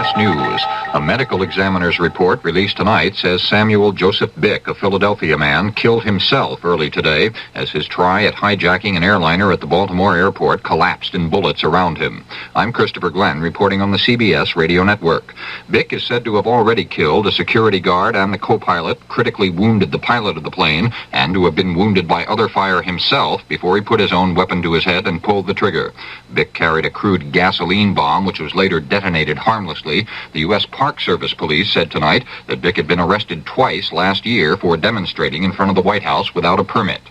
CBS News. A medical examiner's report released tonight says Samuel Joseph Bick, a Philadelphia man, killed himself early today as his try at hijacking an airliner at the Baltimore airport collapsed in bullets around him. I'm Christopher Glenn, reporting on the CBS Radio Network. Bick is said to have already killed a security guard and the co-pilot, critically wounded the pilot of the plane, and to have been wounded by other fire himself before he put his own weapon to his head and pulled the trigger. Bick carried a crude gasoline bomb, which was later detonated harmlessly. The U.S. Park Service police said tonight that Bick had been arrested twice last year for demonstrating in front of the White House without a permit.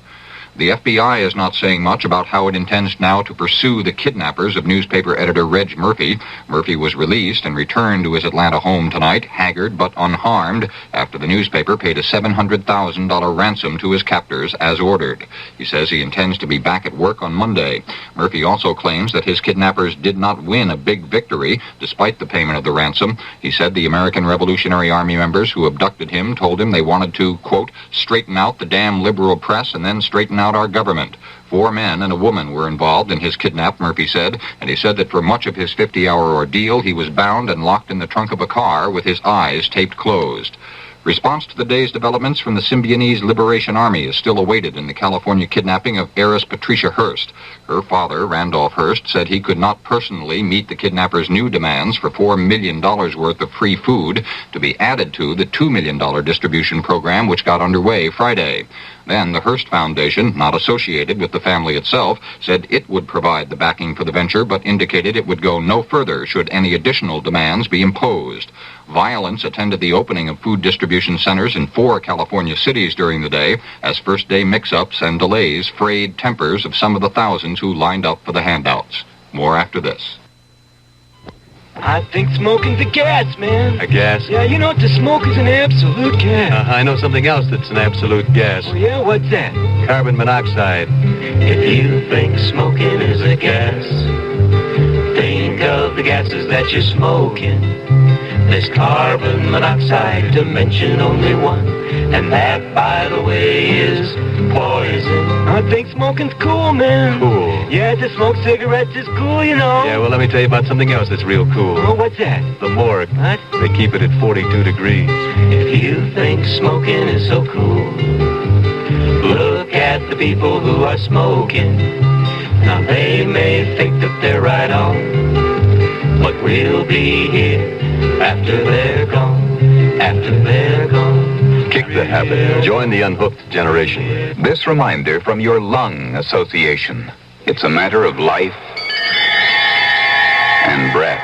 The FBI is not saying much about how it intends now to pursue the kidnappers of newspaper editor Reg Murphy. Murphy was released and returned to his Atlanta home tonight, haggard but unharmed, after the newspaper paid a $700,000 ransom to his captors as ordered. He says he intends to be back at work on Monday. Murphy also claims that his kidnappers did not win a big victory despite the payment of the ransom. He said the American Revolutionary Army members who abducted him told him they wanted to, quote, straighten out the damn liberal press and then straighten out our government. 4 men and a woman were involved in his kidnap, Murphy said, and he said that for much of his 50-hour ordeal, he was bound and locked in the trunk of a car with his eyes taped closed. Response to the day's developments from the Symbionese Liberation Army is still awaited in the California kidnapping of heiress Patricia Hearst. Her father, Randolph Hearst, said he could not personally meet the kidnappers' new demands for $4 million worth of free food to be added to the $2 million distribution program which got underway Friday. Then the Hearst Foundation, not associated with the family itself, said it would provide the backing for the venture, but indicated it would go no further should any additional demands be imposed. Violence attended the opening of food distribution centers in 4 California cities during the day as first-day mix-ups and delays frayed tempers of some of the thousands who lined up for the handouts. More after this. I think smoking's a gas, man. A gas? Yeah, you know, to smoke is an absolute gas. I know something else that's an absolute gas. Oh, yeah? What's that? Carbon monoxide. If you think smoking is a gas, think of the gases that you're smoking. There's carbon monoxide, to mention only one, and that, by the way, is poison. I think smoking's cool, man. Cool? Yeah, to smoke cigarettes is cool, you know. Yeah, well, let me tell you about something else that's real cool. Oh, what's that? The morgue. What? They keep it at 42 degrees. If you think smoking is so cool, look at the people who are smoking. Now, they may think that they're right on, but we'll be here after they're gone, after they're gone. Kick the habit. Join the unhooked generation. This reminder from your lung association. It's a matter of life and breath.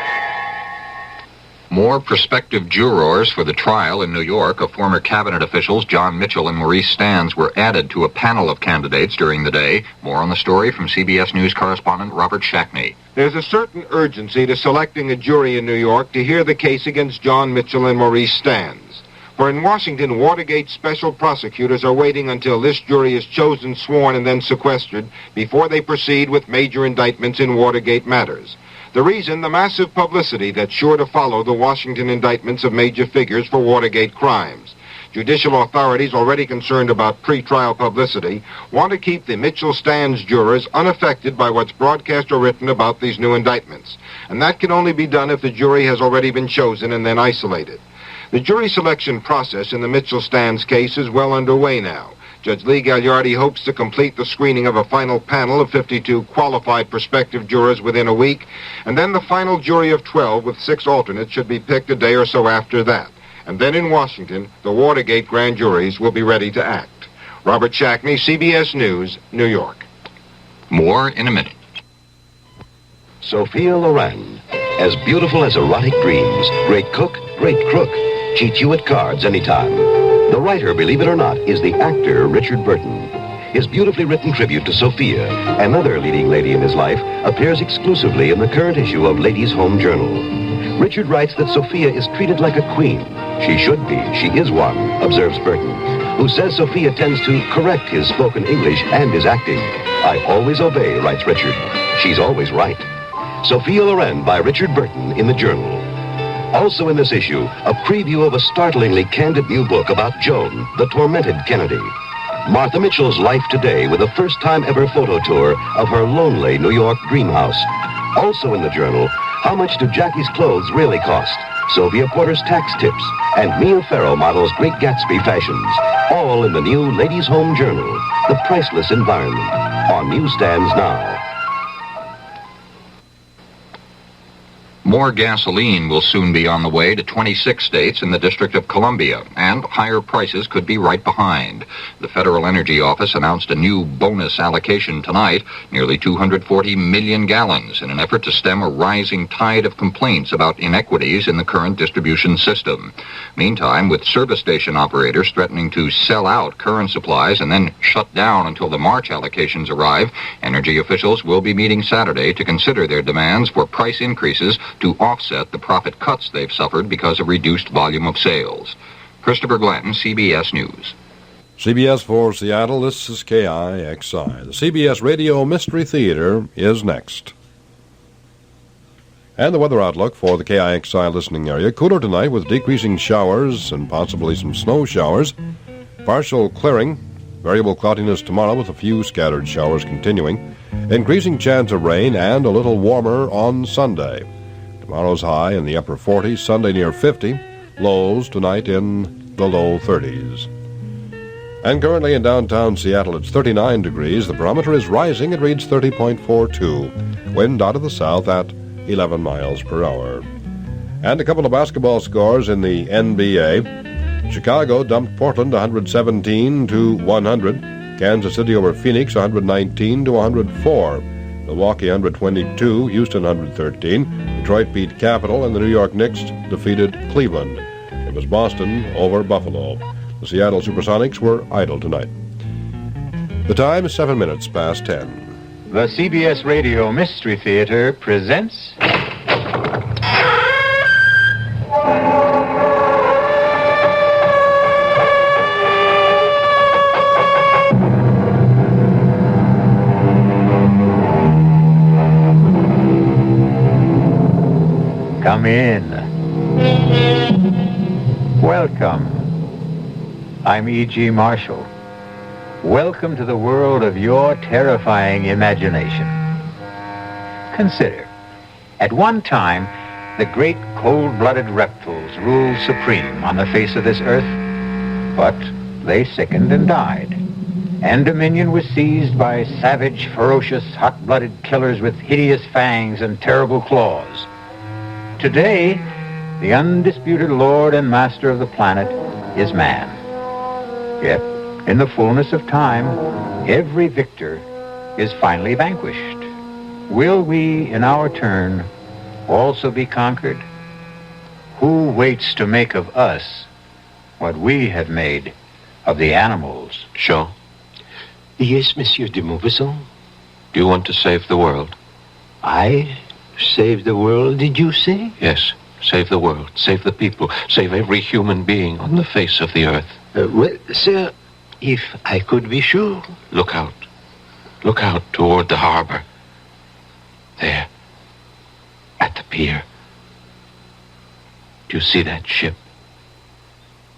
More prospective jurors for the trial in New York of former cabinet officials John Mitchell and Maurice Stans were added to a panel of candidates during the day. More on the story from CBS News correspondent Robert Shackney. There's a certain urgency to selecting a jury in New York to hear the case against John Mitchell and Maurice Stans. For in Washington, Watergate special prosecutors are waiting until this jury is chosen, sworn, and then sequestered before they proceed with major indictments in Watergate matters. The reason, the massive publicity that's sure to follow the Washington indictments of major figures for Watergate crimes. Judicial authorities, already concerned about pre-trial publicity, want to keep the Mitchell-Stans jurors unaffected by what's broadcast or written about these new indictments. And that can only be done if the jury has already been chosen and then isolated. The jury selection process in the Mitchell-Stans case is well underway now. Judge Lee Gagliardi hopes to complete the screening of a final panel of 52 qualified prospective jurors within a week, and then the final jury of 12 with 6 alternates should be picked a day or so after that. And then in Washington, the Watergate grand juries will be ready to act. Robert Shackney, CBS News, New York. More in a minute. Sophia Loren, as beautiful as erotic dreams, great cook, great crook, cheats you at cards anytime. The writer, believe it or not, is the actor Richard Burton. His beautifully written tribute to Sophia, another leading lady in his life, appears exclusively in the current issue of Ladies' Home Journal. Richard writes that Sophia is treated like a queen. She should be. She is one, observes Burton, who says Sophia tends to correct his spoken English and his acting. I always obey, writes Richard. She's always right. Sophia Loren by Richard Burton in the Journal. Also in this issue, a preview of a startlingly candid new book about Joan, the tormented Kennedy. Martha Mitchell's life today with a first-time ever photo tour of her lonely New York dream house. Also in the Journal, how much do Jackie's clothes really cost? Sylvia Porter's tax tips, and Mia Farrow models Great Gatsby fashions. All in the new Ladies' Home Journal, The Priceless Environment, on newsstands now. More gasoline will soon be on the way to 26 states in the District of Columbia, and higher prices could be right behind. The Federal Energy Office announced a new bonus allocation tonight, nearly 240 million gallons, in an effort to stem a rising tide of complaints about inequities in the current distribution system. Meantime, with service station operators threatening to sell out current supplies and then shut down until the March allocations arrive, energy officials will be meeting Saturday to consider their demands for price increases to offset the profit cuts they've suffered because of reduced volume of sales. Christopher Glenn, CBS News. CBS for Seattle, this is KIXI. The CBS Radio Mystery Theater is next. And the weather outlook for the KIXI listening area. Cooler tonight with decreasing showers and possibly some snow showers. Partial clearing. Variable cloudiness tomorrow with a few scattered showers continuing. Increasing chance of rain and a little warmer on Sunday. Tomorrow's high in the upper 40s, Sunday near 50. Lows tonight in the low 30s. And currently in downtown Seattle, it's 39 degrees. The barometer is rising. It reads 30.42. Wind out of the south at 11 miles per hour. And a couple of basketball scores in the NBA. Chicago dumped Portland 117 to 100. Kansas City over Phoenix 119 to 104. Milwaukee 122, Houston 113. Detroit beat Capitol, and the New York Knicks defeated Cleveland. It was Boston over Buffalo. The Seattle Supersonics were idle tonight. The time is 7 minutes past 10. The CBS Radio Mystery Theater presents... Come in. Welcome. I'm E.G. Marshall. Welcome to the world of your terrifying imagination. Consider, at one time, the great cold-blooded reptiles ruled supreme on the face of this earth, but they sickened and died, and dominion was seized by savage, ferocious, hot-blooded killers with hideous fangs and terrible claws. Today, the undisputed lord and master of the planet is man. Yet, in the fullness of time, every victor is finally vanquished. Will we, in our turn, also be conquered? Who waits to make of us what we have made of the animals? Jean? Yes, Monsieur de Maupassant. Do you want to save the world? I save the world, did you say? Yes, save the world, save the people, save every human being on the face of the earth. Well, sir, if I could be sure. Look out toward the harbor. There, at the pier. Do you see that ship?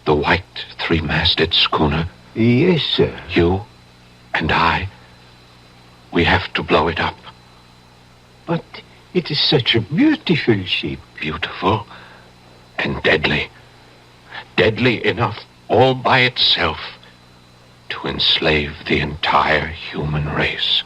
The white three-masted schooner? Yes, sir. You and I, we have to blow it up. But it is such a beautiful ship. Beautiful and deadly. Deadly enough all by itself to enslave the entire human race.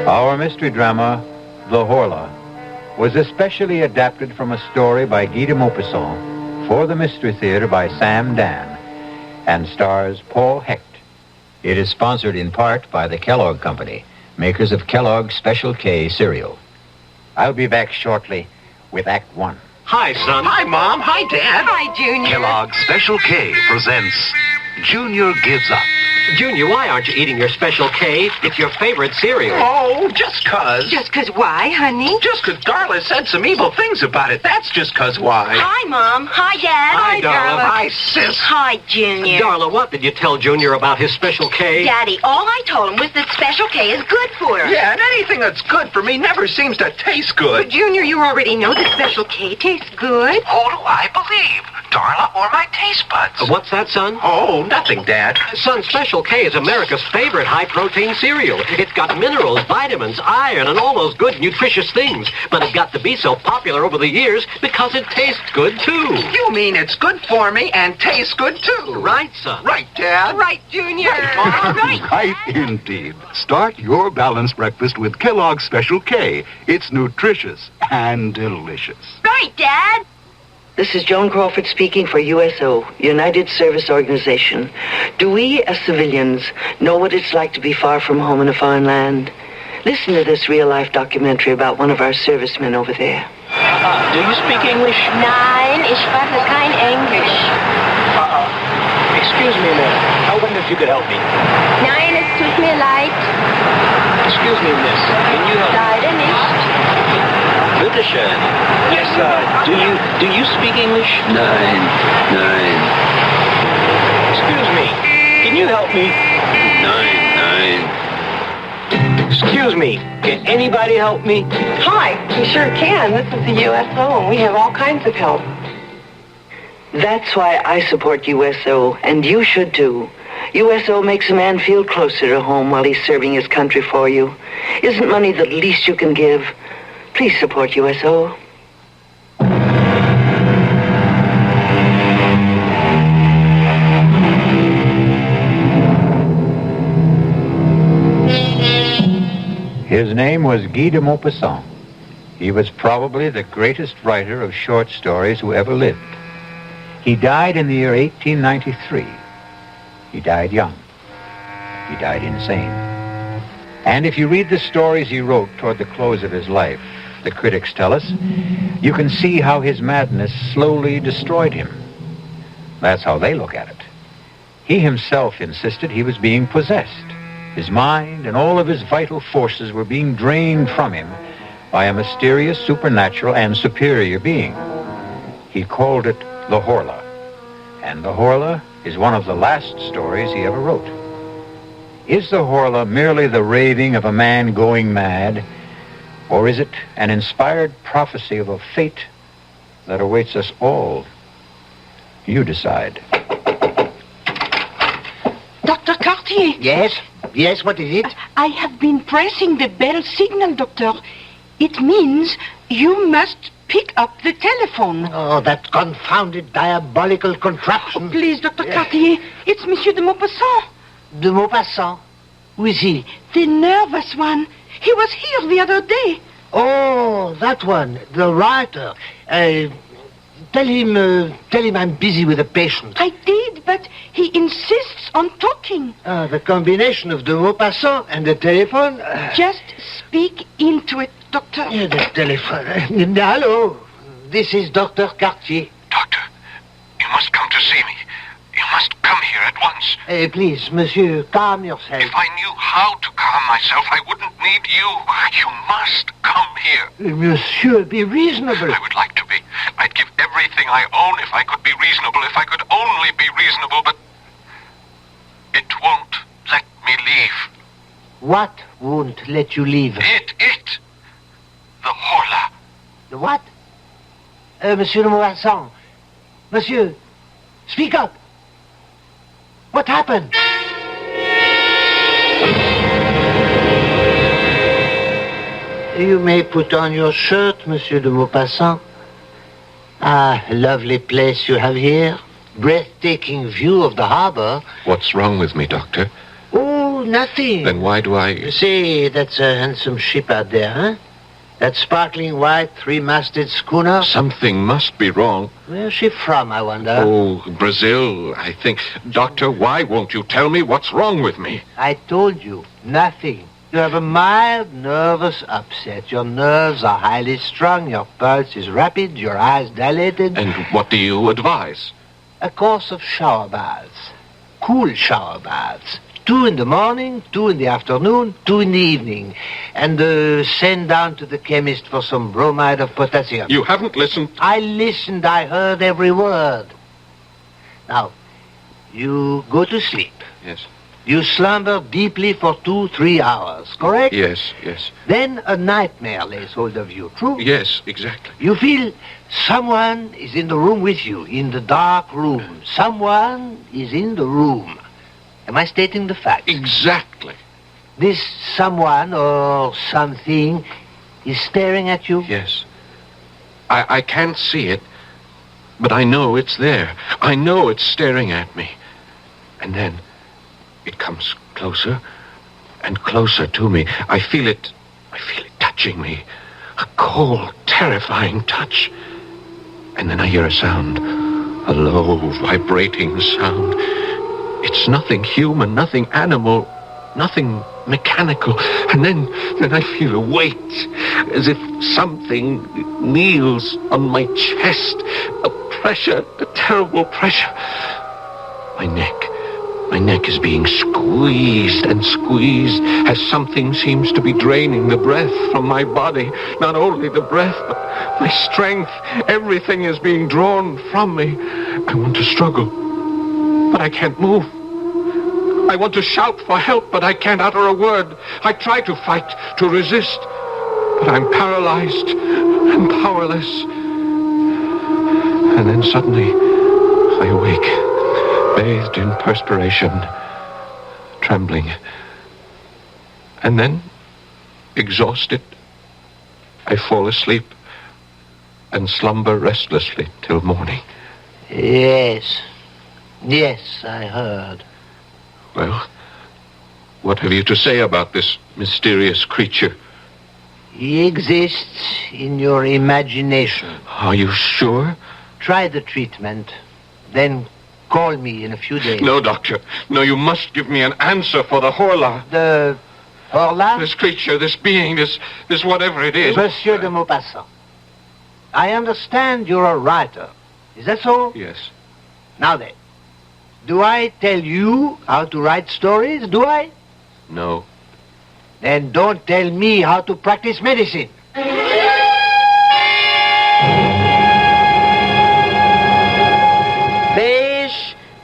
Our mystery drama, The Horla, was especially adapted from a story by Guy de Maupassant for the Mystery Theater by Sam Dan, and stars Paul Hecht. It is sponsored in part by the Kellogg Company, makers of Kellogg's Special K cereal. I'll be back shortly with Act One. Hi, son. Hi, Mom. Hi, Dad. Hi, Junior. Kellogg's Special K presents Junior Gives Up. Junior, why aren't you eating your Special K? It's your favorite cereal. Oh, just 'cause. Just 'cause why, honey? Just 'cause Darla said some evil things about it. That's just 'cause why. Hi, Mom. Hi, Dad. Hi, Darla. Hi, Sis. Hi, Junior. Darla, what did you tell Junior about his Special K? Daddy, all I told him was that Special K is good for us. Yeah, and anything that's good for me never seems to taste good. But, Junior, you already know that Special K tastes good. Who do I believe? Darla or my taste buds? What's that, son? Oh, nothing, Dad. Son, Special Special K is America's favorite high-protein cereal. It's got minerals, vitamins, iron, and all those good, nutritious things. But it got to be so popular over the years because it tastes good, too. You mean it's good for me and tastes good, too? Right, son. Right, Dad. Right, Junior. Right, indeed. Start your balanced breakfast with Kellogg's Special K. It's nutritious and delicious. Right, Dad. This is Joan Crawford speaking for USO, United Service Organization. Do we, as civilians, know what it's like to be far from home in a foreign land? Listen to this real-life documentary about one of our servicemen over there. Do you speak English? Nein, ich spreche kein Englisch. Excuse me a minute. I wonder if you could help me. Nein, es tut mir leid. Excuse me, miss. Can you help me? Leider nicht. Bitte schön. Yes, do you speak English? Nein. Excuse me. Can you help me? Nein. Excuse me. Can anybody help me? Hi, we sure can. This is the USO, and we have all kinds of help. That's why I support USO, and you should too. USO makes a man feel closer to home while he's serving his country for you. Isn't money the least you can give? Please support USO. His name was Guy de Maupassant. He was probably the greatest writer of short stories who ever lived. He died in the year 1893. He died young. He died insane. And if you read the stories he wrote toward the close of his life, the critics tell us, you can see how his madness slowly destroyed him. That's how they look at it. He himself insisted he was being possessed. His mind and all of his vital forces were being drained from him by a mysterious, supernatural, and superior being. He called it the Horla. And the Horla is one of the last stories he ever wrote. Is the Horla merely the raving of a man going mad, or is it an inspired prophecy of a fate that awaits us all? You decide. Dr. Cartier. Yes, what is it? I have been pressing the bell signal, Doctor. It means you must pick up the telephone. Oh, that confounded diabolical contraption. Oh, please, Dr. Cartier, it's Monsieur de Maupassant. De Maupassant? Who is he? The nervous one. He was here the other day. Oh, that one, the writer. Tell him I'm busy with a patient. I did, but he insists on talking. The combination of de Maupassant and the telephone. Just speak into it, Doctor. Yeah, the telephone. Hello, this is Dr. Cartier. Doctor, you must come to see me. You must come here at once. Please, monsieur, calm yourself. If I knew how to calm myself, I wouldn't need you. You must come here. Monsieur, be reasonable. I would like to be. I'd give everything I own if I could be reasonable, if I could only be reasonable, but it won't let me leave. What won't let you leave? It. The Horla. The what? Monsieur de Maupassant. Monsieur, speak up. What happened? You may put on your shirt, Monsieur de Maupassant. Ah, lovely place you have here. Breathtaking view of the harbor. What's wrong with me, Doctor? Oh, nothing. Then why do I... You see, that's a handsome ship out there, huh? That sparkling white, three-masted schooner. Something must be wrong. Where's she from, I wonder? Oh, Brazil, I think. Doctor, why won't you tell me what's wrong with me? I told you, nothing. You have a mild nervous upset. Your nerves are highly strung, your pulse is rapid, your eyes dilated. And what do you advise? A course of shower baths. Cool shower baths. 2 in the morning, 2 in the afternoon, 2 in the evening. And send down to the chemist for some bromide of potassium. You haven't listened? I listened. I heard every word. Now, you go to sleep. Yes. You slumber deeply for 2-3 hours, correct? Yes. Then a nightmare lays hold of you, true? Yes, exactly. You feel someone is in the room with you, in the dark room. Someone is in the room. Am I stating the facts? Exactly. This someone or something is staring at you? Yes. I can't see it, but I know it's there. I know it's staring at me. And then it comes closer and closer to me. I feel it touching me. A cold, terrifying touch. And then I hear a sound. A low, vibrating sound. It's nothing human, nothing animal, nothing mechanical. And then I feel a weight, as if something kneels on my chest. A pressure, a terrible pressure. My neck is being squeezed and squeezed as something seems to be draining the breath from my body. Not only the breath, but my strength. Everything is being drawn from me. I want to struggle, but I can't move. I want to shout for help, but I can't utter a word. I try to fight, to resist, but I'm paralyzed and powerless. And then suddenly, I awake. Bathed in perspiration, trembling. And then, exhausted, I fall asleep and slumber restlessly till morning. Yes, I heard. Well, what have you to say about this mysterious creature? He exists in your imagination. Are you sure? Try the treatment, then call me in a few days. No, doctor. No, you must give me an answer for the Horla. The Horla? This creature, this being, this whatever it is. Monsieur de Maupassant, I understand you're a writer. Is that so? Yes. Now then, do I tell you how to write stories, do I? No. Then don't tell me how to practice medicine.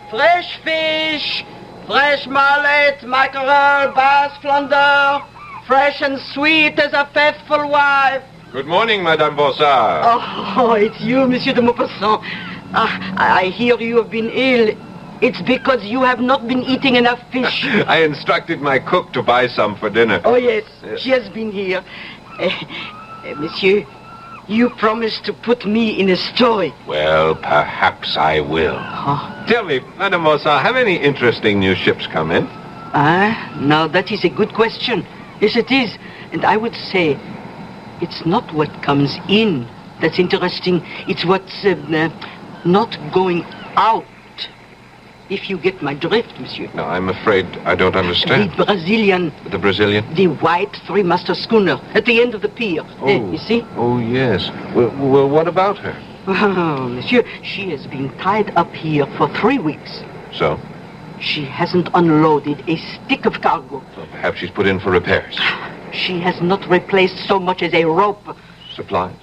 Fresh fish, fresh mullet, mackerel, bass, flounder, fresh and sweet as a faithful wife. Good morning, Madame Bossard. Oh, it's you, Monsieur de Maupassant. I hear you have been ill. It's because you have not been eating enough fish. I instructed my cook to buy some for dinner. Oh, yes. She has been here. Monsieur, you promised to put me in a story. Well, perhaps I will. Huh? Tell me, Madame Bossard, have any interesting new ships come in? Now that is a good question. Yes, it is. And I would say it's not what comes in that's interesting. It's what's not going out. If you get my drift, monsieur. No, I'm afraid I don't understand. The Brazilian. The Brazilian? The white three-master schooner at the end of the pier. Oh. You see? Oh, yes. Well, what about her? Oh, monsieur, she has been tied up here for 3 weeks. So? She hasn't unloaded a stick of cargo. So perhaps she's put in for repairs. She has not replaced so much as a rope. Supplies?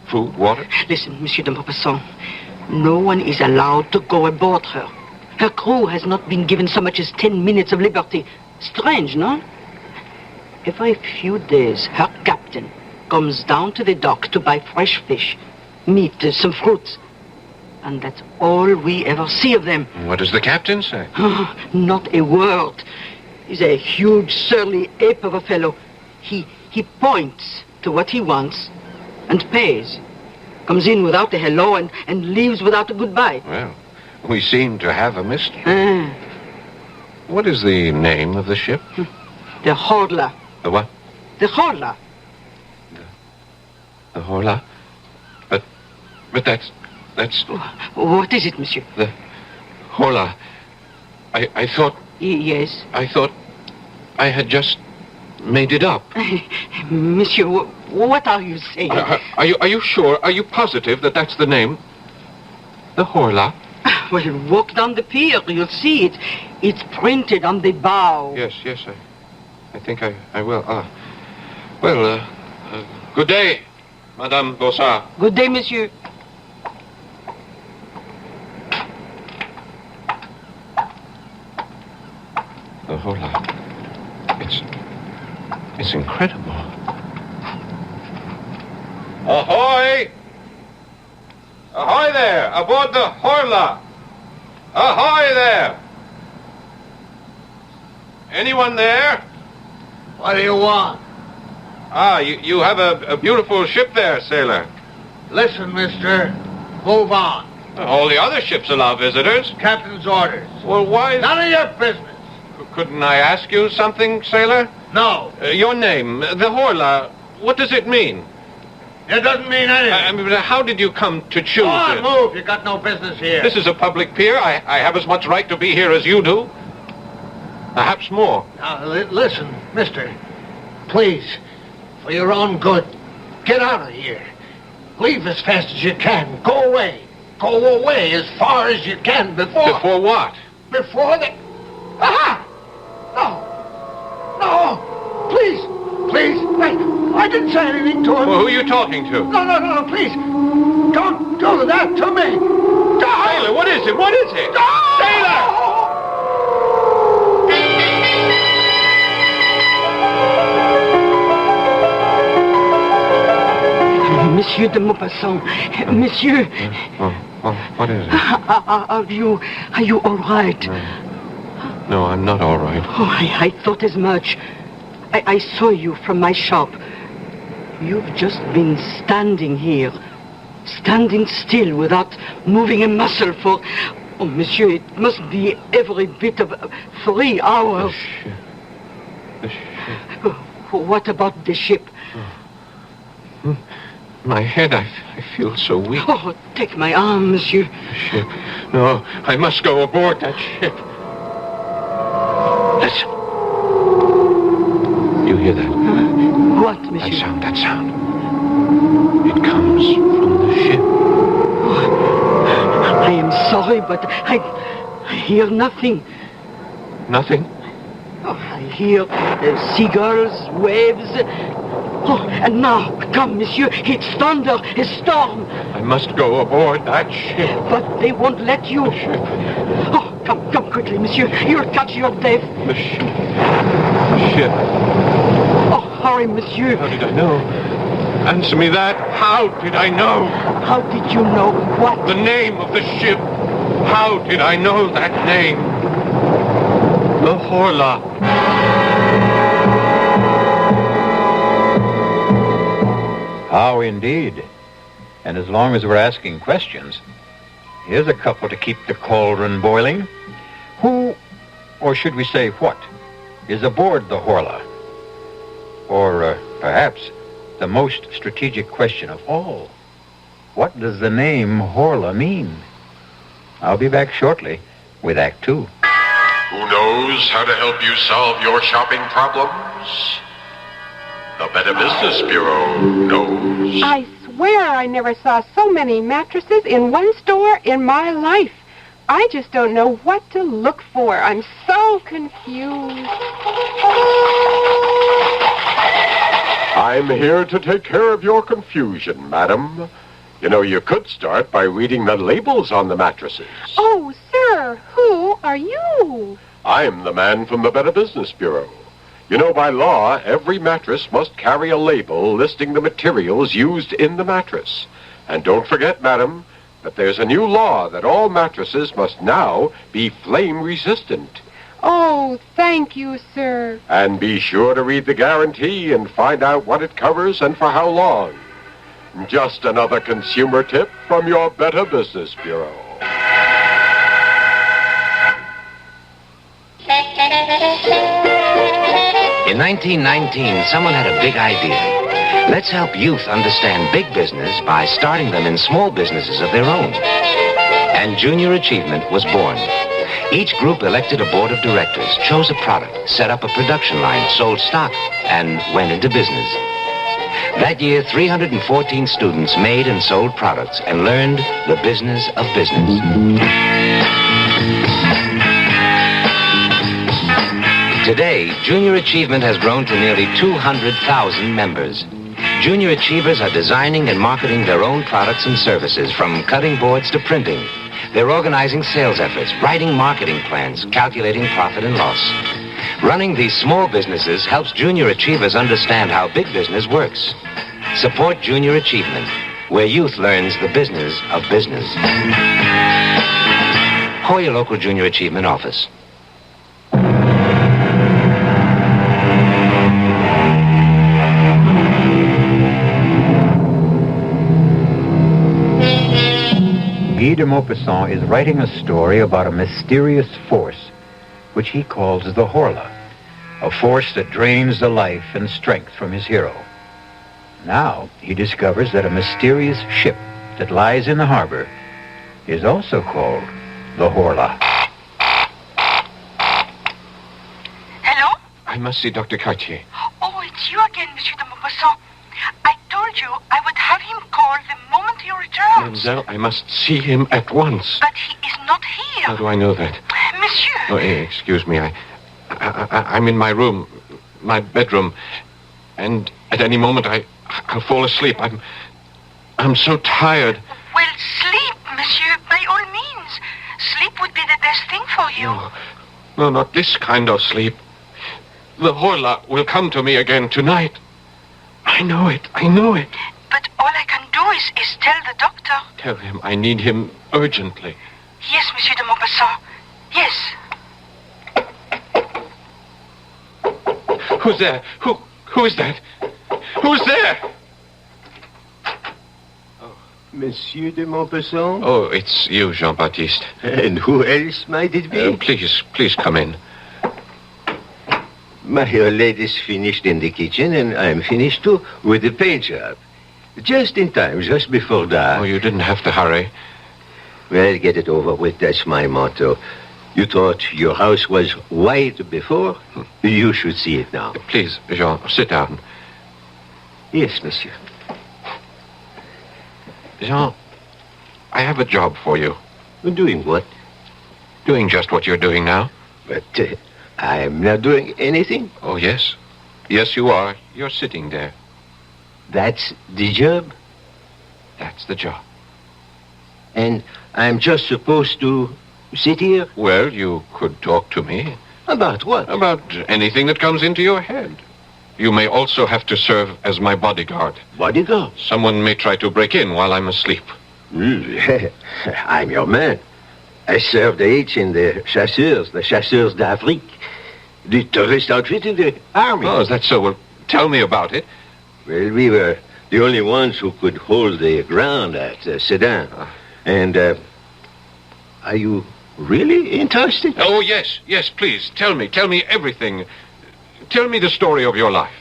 Food? Water? Listen, Monsieur de Maupassant. No one is allowed to go aboard her. Her crew has not been given so much as 10 minutes of liberty. Strange, no? Every few days, her captain comes down to the dock to buy fresh fish, meat, some fruits. And that's all we ever see of them. What does the captain say? Oh, not a word. He's a huge, surly ape of a fellow. He points to what he wants and pays. Comes in without a hello and leaves without a goodbye. Well, we seem to have a mystery. What is the name of the ship? The Horla. The what? The Horla. The Horla? But that's... What is it, monsieur? The Horla. I thought... Yes? I thought I had just made it up. Monsieur, what are you saying? Are you sure? Are you positive that that's the name? The Horla? Well, walk down the pier. You'll see it. It's printed on the bow. Yes. I think I will. Good day, Madame Bossard. Good day, monsieur. The Horla. It's incredible. Ahoy! Ahoy there! Aboard the Horla! Ahoy there! Anyone there? What do you want? Ah, you have a beautiful ship there, sailor. Listen, mister. Move on. All the other ships allow visitors. Captain's orders. Well, why... None of your business. Couldn't I ask you something, sailor? No. Your name, the Horla, what does it mean? It doesn't mean anything. I mean, how did you come to choose Go on, it? move. You got no business here. This is a public pier. I have as much right to be here as you do. Perhaps more. Now, listen, mister. Please, for your own good, get out of here. Leave as fast as you can. Go away. Go away as far as you can before... Before what? Before the... Aha! No, please. I didn't say anything to him. Well, who are you talking to? No, please. Don't do that to me. Sailor, what is it? What is it? Sailor! Monsieur de Maupassant, Monsieur. What is it? Are you all right? No, I'm not all right. Oh, I thought as much. I saw you from my shop. You've just been standing here, standing still without moving a muscle for... Oh, monsieur, it must be every bit of 3 hours. The ship. What about the ship? My head, I feel so weak. Oh, take my arm, monsieur. The ship. No, I must go aboard that ship. Listen. You hear that? What, monsieur? That sound. It comes from the ship. Oh, I am sorry, but I hear nothing. Nothing? Oh, I hear seagulls, waves. Oh, and now, come, monsieur, it's thunder, a storm. I must go aboard that ship. But they won't let you. The ship. Oh, come quickly, monsieur. You'll catch your death. The ship. The ship. Oh, hurry, monsieur. How did I know? Answer me that. How did I know? How did you know what? The name of the ship. How did I know that name? The Horla. How indeed. And as long as we're asking questions, here's a couple to keep the cauldron boiling. Who, or should we say what, is aboard the Horla? Or perhaps the most strategic question of all, what does the name Horla mean? I'll be back shortly with Act 2. Who knows how to help you solve your shopping problems? The Better Business Bureau knows. I swear I never saw so many mattresses in one store in my life. I just don't know what to look for. I'm so confused. I'm here to take care of your confusion, madam. You know, you could start by reading the labels on the mattresses. Oh, sir, who are you? I'm the man from the Better Business Bureau. You know, by law, every mattress must carry a label listing the materials used in the mattress. And don't forget, madam, that there's a new law that all mattresses must now be flame-resistant. Oh, thank you, sir. And be sure to read the guarantee and find out what it covers and for how long. Just another consumer tip from your Better Business Bureau. In 1919, someone had a big idea. Let's help youth understand big business by starting them in small businesses of their own. And Junior Achievement was born. Each group elected a board of directors, chose a product, set up a production line, sold stock, and went into business. That year, 314 students made and sold products and learned the business of business. Today, Junior Achievement has grown to nearly 200,000 members. Junior Achievers are designing and marketing their own products and services, from cutting boards to printing. They're organizing sales efforts, writing marketing plans, calculating profit and loss. Running these small businesses helps Junior Achievers understand how big business works. Support Junior Achievement, where youth learns the business of business. Call your local Junior Achievement office. Guy de Maupassant is writing a story about a mysterious force, which he calls the Horla, a force that drains the life and strength from his hero. Now he discovers that a mysterious ship that lies in the harbor is also called the Horla. Hello? I must see Dr. Cartier. Oh, it's you again, Monsieur de Maupassant. I told you I would have him call the moment he returns. Mademoiselle, I must see him at once. But he is not here. How do I know that? Monsieur. Oh, excuse me. I'm in my room, my bedroom, and at any moment I'll fall asleep. I'm so tired. Well, sleep, Monsieur, by all means. Sleep would be the best thing for you. No, not this kind of sleep. The Horla will come to me again tonight. I know it. But all I can do is tell the doctor. Tell him I need him urgently. Yes, Monsieur de Maupassant. Yes. Who's there? Who is that? Who's there? Monsieur de Maupassant? Oh, it's you, Jean-Baptiste. And who else might it be? Please come in. My lady's finished in the kitchen, and I'm finished too with the paint job. Just in time, just before dark. Oh, you didn't have to hurry. Well, get it over with, that's my motto. You thought your house was white before? You should see it now. Please, Jean, sit down. Yes, monsieur. Jean, I have a job for you. Doing what? Doing just what you're doing now. But I'm not doing anything. Oh, yes. Yes, you are. You're sitting there. That's the job? That's the job. And I'm just supposed to sit here? Well, you could talk to me. About what? About anything that comes into your head. You may also have to serve as my bodyguard. Bodyguard? Someone may try to break in while I'm asleep. I'm your man. I served H in the Chasseurs d'Afrique, the tourist outfit in the army. Oh, is that so? Well, tell me about it. Well, we were the only ones who could hold the ground at Sedan. And, are you really interested? Oh, yes, please. Tell me everything. Tell me the story of your life.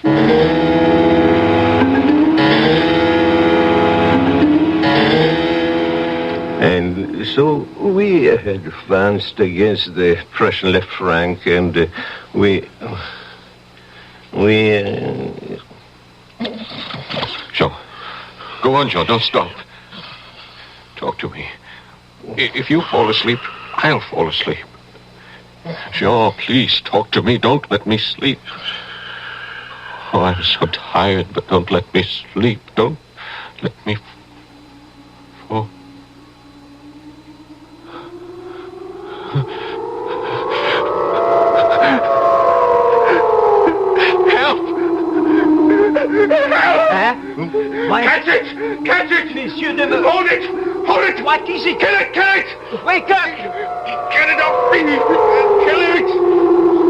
And so we advanced against the Prussian left flank, and we... Jean, go on, Jean. Don't stop. Talk to me. If you fall asleep, I'll fall asleep. Jean, please talk to me. Don't let me sleep. Oh, I'm so tired, but don't let me sleep. Don't let me fall. Help! Catch it! Catch it! Monsieur de... Hold it! Hold it! What is it? Kill it! Kill it! Wake up! Get it off me! Kill it!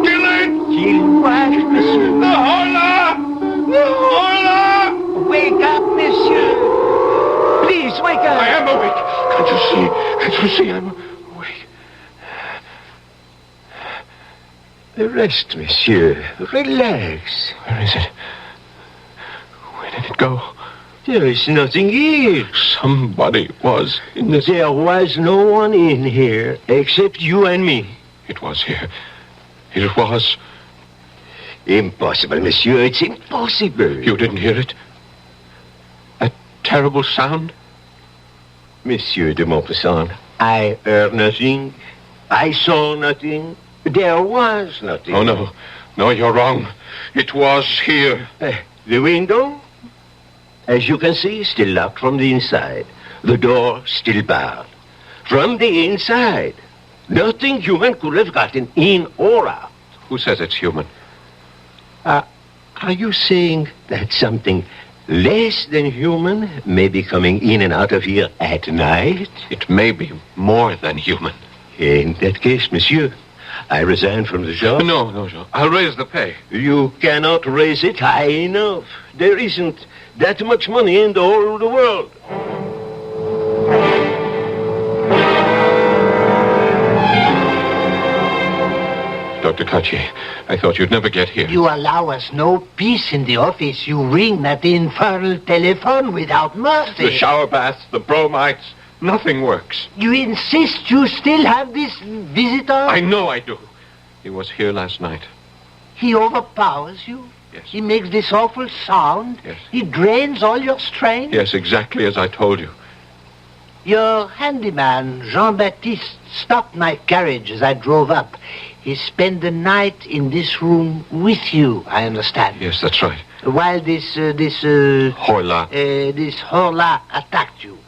Kill it! Kill what, monsieur? The Horla! The Horla! Wake up, monsieur! Please, wake up! I am awake. Can't you see? Can't you see? I'm awake. Rest, monsieur. Relax. Where is it? Where did it go? There is nothing here. Somebody was in this... There was no one in here except you and me. It was here. It was. Impossible, monsieur. It's impossible. You didn't hear it? That terrible sound? Monsieur de Maupassant, I heard nothing. I saw nothing. There was nothing. Oh, no. No, you're wrong. It was here. The window? As you can see, still locked from the inside. The door still barred. From the inside. Nothing human could have gotten in or out. Who says it's human? Are you saying that something less than human may be coming in and out of here at night? It may be more than human. In that case, monsieur, I resign from the job. No, Jean. I'll raise the pay. You cannot raise it high enough. There isn't that much money in the whole of the world. Dr. Cartier, I thought you'd never get here. You allow us no peace in the office. You ring that infernal telephone without mercy. The shower baths, the bromides, nothing works. You insist you still have this visitor? I know I do. He was here last night. He overpowers you? Yes. He makes this awful sound? Yes. He drains all your strength? Yes, exactly as I told you. Your handyman, Jean-Baptiste, stopped my carriage as I drove up. He spent the night in this room with you, I understand. Yes, that's right. While this Horla. This Horla attacked you.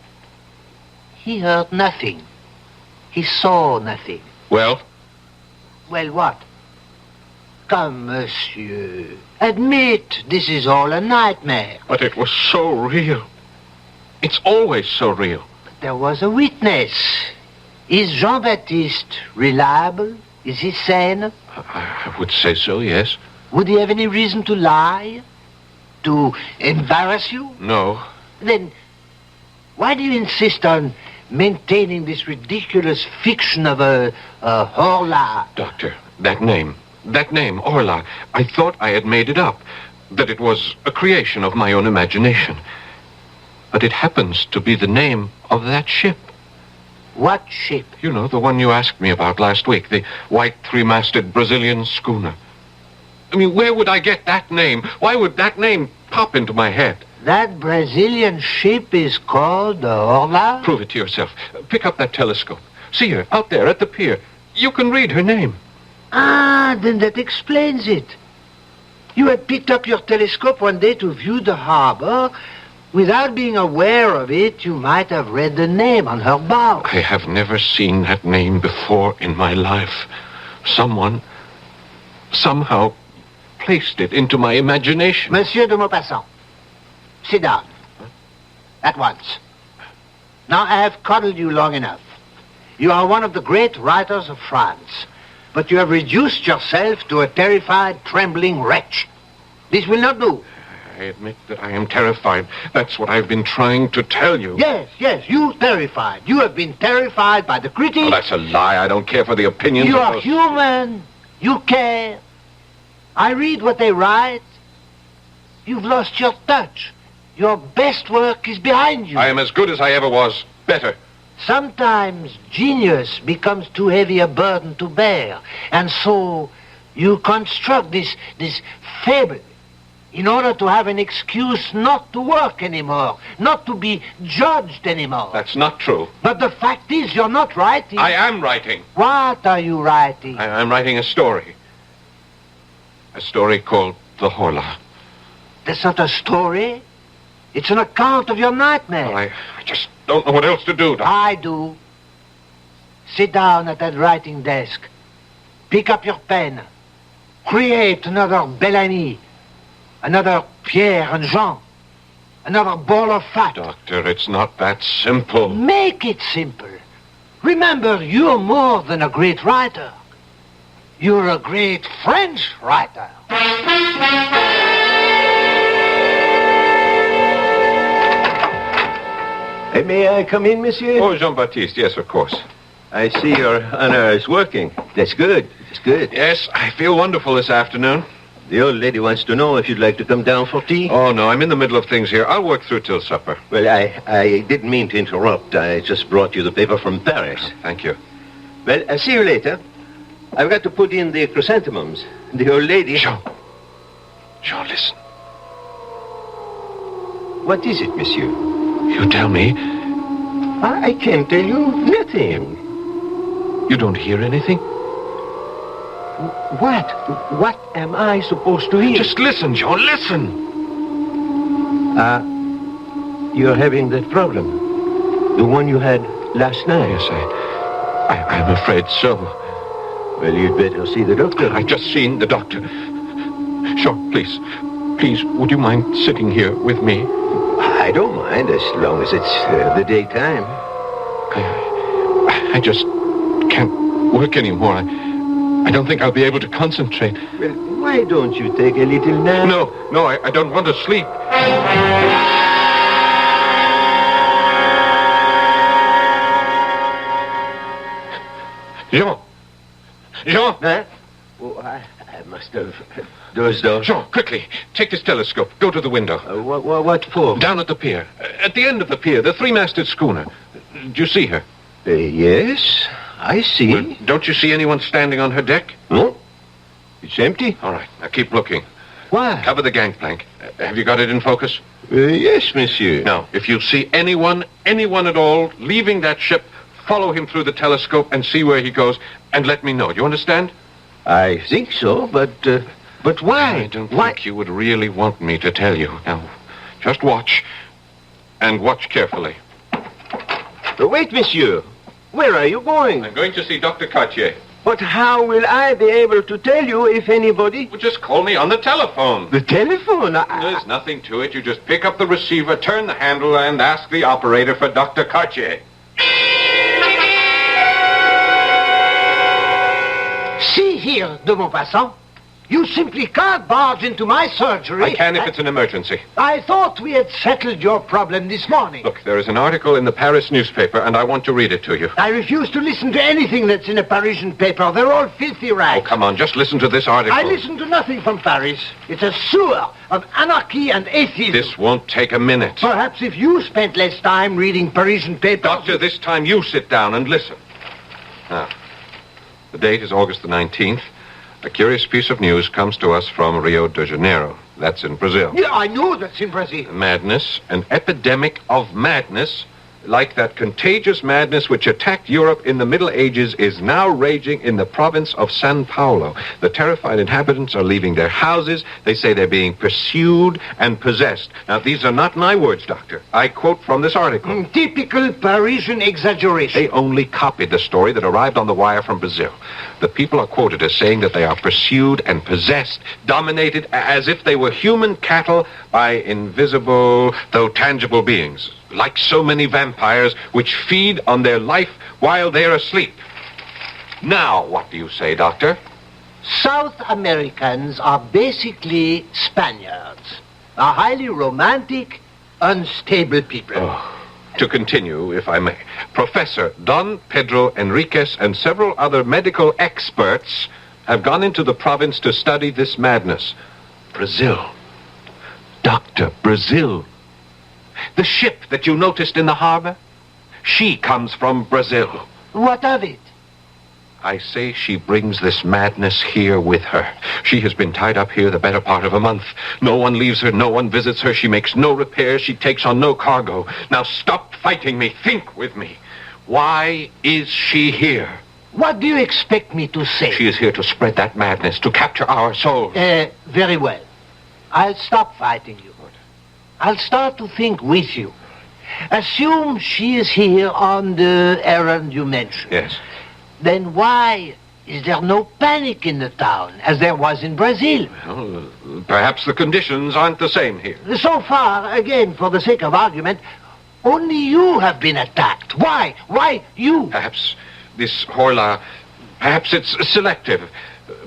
He heard nothing. He saw nothing. Well? Well, what? Come, monsieur. Admit this is all a nightmare. But it was so real. It's always so real. There was a witness. Is Jean-Baptiste reliable? Is he sane? I would say so, yes. Would he have any reason to lie? To embarrass you? No. Then why do you insist on maintaining this ridiculous fiction of a Horla? Doctor, that name, Horla, I thought I had made it up, that it was a creation of my own imagination. But it happens to be the name of that ship. What ship? You know, the one you asked me about last week, the white three-masted Brazilian schooner. I mean, where would I get that name? Why would that name pop into my head? That Brazilian ship is called the Horla? Prove it to yourself. Pick up that telescope. See her out there at the pier. You can read her name. Ah, then that explains it. You had picked up your telescope one day to view the harbor. Without being aware of it, you might have read the name on her bow. I have never seen that name before in my life. Someone, somehow, placed it into my imagination. Monsieur de Maupassant, sit down. At once. Now, I have coddled you long enough. You are one of the great writers of France, but you have reduced yourself to a terrified, trembling wretch. This will not do. I admit that I am terrified. That's what I've been trying to tell you. Yes, you terrified. You have been terrified by the critics. Oh, that's a lie. I don't care for the opinions You of are those... human. You care. I read what they write. You've lost your touch. Your best work is behind you. I am as good as I ever was. Better. Sometimes genius becomes too heavy a burden to bear. And so you construct this fable in order to have an excuse not to work anymore, not to be judged anymore. That's not true. But the fact is, you're not writing. I am writing. What are you writing? I'm writing a story. A story called The Horla. That's not a story. It's an account of your nightmare. Well, I just don't know what else to do. I do. Sit down at that writing desk. Pick up your pen. Create another Bellamy. Another Pierre and Jean. Another ball of fat. Doctor, it's not that simple. Make it simple. Remember, you're more than a great writer. You're a great French writer. May I come in, monsieur? Oh, Jean-Baptiste, yes, of course. I see your honor is working. That's good. That's good. Yes, I feel wonderful this afternoon. The old lady wants to know if you'd like to come down for tea. Oh, no, I'm in the middle of things here. I'll work through till supper. Well, I didn't mean to interrupt. I just brought you the paper from Paris. Thank you. Well, I'll see you later. I've got to put in the chrysanthemums. The old lady... Jean, listen. What is it, monsieur? You tell me. I can't tell you nothing. You don't hear anything? What? What am I supposed to hear? Just listen, Jean, listen. You're having that problem. The one you had last night. Yes, I'm afraid so. Well, you'd better see the doctor. I've just seen the doctor. Jean, please, would you mind sitting here with me? I don't mind, as long as it's the daytime. I just can't work anymore. I don't think I'll be able to concentrate. Well, why don't you take a little nap? No, I don't want to sleep. Jean! Huh? Oh, I must have dozed off. Jean, quickly, take this telescope. Go to the window. What for? Down at the pier. At the end of the pier, the three-masted schooner. Do you see her? Yes, I see. Well, don't you see anyone standing on her deck? No. It's empty. All right, now keep looking. Why? Cover the gangplank. Have you got it in focus? Yes, monsieur. Now, if you see anyone at all, leaving that ship, follow him through the telescope and see where he goes, and let me know. Do you understand? I think so, but why? I don't think you would really want me to tell you. Now, just watch, and watch carefully. Wait, monsieur. Where are you going? I'm going to see Dr. Cartier. But how will I be able to tell you if anybody... Well, just call me on the telephone. The telephone? There's nothing to it. You just pick up the receiver, turn the handle, and ask the operator for Dr. Cartier. See here, de Maupassant. You simply can't barge into my surgery. I can if it's an emergency. I thought we had settled your problem this morning. Look, there is an article in the Paris newspaper, and I want to read it to you. I refuse to listen to anything that's in a Parisian paper. They're all filthy rags. Oh, come on, just listen to this article. I listen to nothing from Paris. It's a sewer of anarchy and atheism. This won't take a minute. Perhaps if you spent less time reading Parisian papers... Doctor, this time you sit down and listen. Now, the date is August the 19th. A curious piece of news comes to us from Rio de Janeiro. That's in Brazil. Yeah, I know that's in Brazil. Madness, an epidemic of madness, like that contagious madness which attacked Europe in the Middle Ages, is now raging in the province of São Paulo. The terrified inhabitants are leaving their houses. They say they're being pursued and possessed. Now, these are not my words, Doctor. I quote from this article. Typical Parisian exaggeration. They only copied the story that arrived on the wire from Brazil. The people are quoted as saying that they are pursued and possessed, dominated as if they were human cattle by invisible, though tangible beings, like so many vampires which feed on their life while they're asleep. Now, what do you say, Doctor? South Americans are basically Spaniards. A highly romantic, unstable people. Oh. To continue, if I may, Professor Don Pedro Enriquez and several other medical experts have gone into the province to study this madness. Brazil. Doctor, Brazil. The ship that you noticed in the harbor, she comes from Brazil. What of it? I say she brings this madness here with her. She has been tied up here the better part of a month. No one leaves her, no one visits her, she makes no repairs, she takes on no cargo. Now stop fighting me, think with me. Why is she here? What do you expect me to say? She is here to spread that madness, to capture our souls. Very well. I'll stop fighting you. I'll start to think with you. Assume she is here on the errand you mentioned. Yes. Then why is there no panic in the town, as there was in Brazil? Well, perhaps the conditions aren't the same here. So far, again, for the sake of argument, only you have been attacked. Why? Why you? Perhaps this Horla, perhaps it's selective.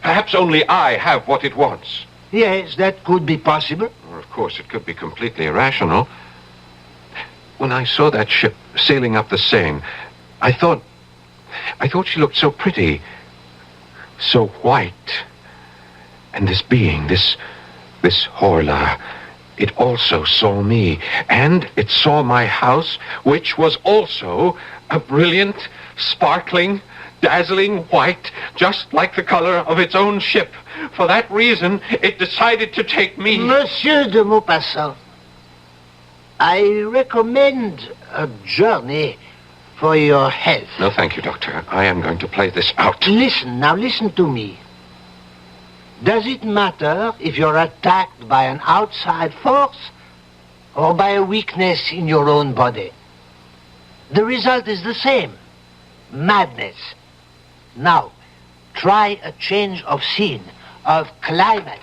Perhaps only I have what it wants. Yes, that could be possible. Or, of course, it could be completely irrational. When I saw that ship sailing up the Seine, I thought she looked so pretty, so white. And this being, this Horla, it also saw me. And it saw my house, which was also a brilliant, sparkling, dazzling white, just like the color of its own ship. For that reason, it decided to take me. Monsieur de Maupassant, I recommend a journey for your health. No, thank you, Doctor. I am going to play this out. Listen to me. Does it matter if you're attacked by an outside force or by a weakness in your own body? The result is the same. Madness. Now, try a change of scene, of climate.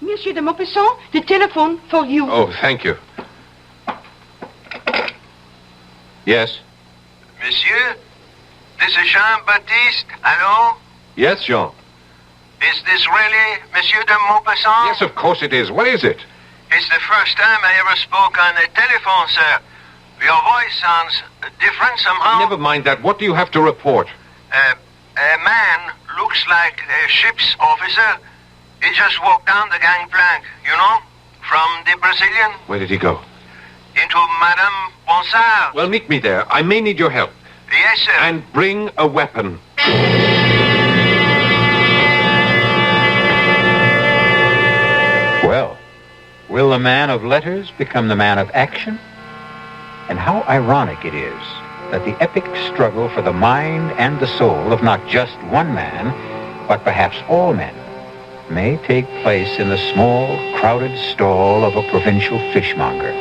Monsieur de Maupassant, the telephone for you. Oh, thank you. Yes? Monsieur, this is Jean-Baptiste. Hello? Yes, Jean. Is this really Monsieur de Maupassant? Yes, of course it is. What is it? It's the first time I ever spoke on the telephone, sir. Your voice sounds different somehow. Never mind that. What do you have to report? A man looks looks like a ship's officer. He just walked down the gangplank, from the Brazilian Where did he go? into Madame Bonsard. Well, meet me there. I may need your help. Yes, sir. And bring a weapon. Well, will the man of letters become the man of action? And how ironic it is that the epic struggle for the mind and the soul of not just one man, but perhaps all men, may take place in the small, crowded stall of a provincial fishmonger.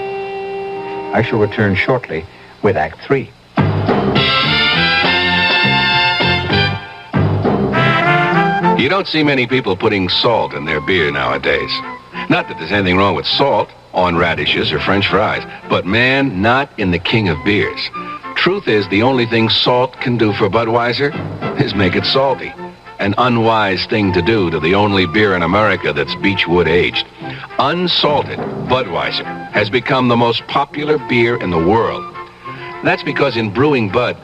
I shall return shortly with Act 3. You don't see many people putting salt in their beer nowadays. Not that there's anything wrong with salt on radishes or French fries, but man, not in the king of beers. Truth is, the only thing salt can do for Budweiser is make it salty. An unwise thing to do to the only beer in America that's Beechwood aged. Unsalted Budweiser has become the most popular beer in the world. That's because in brewing Bud,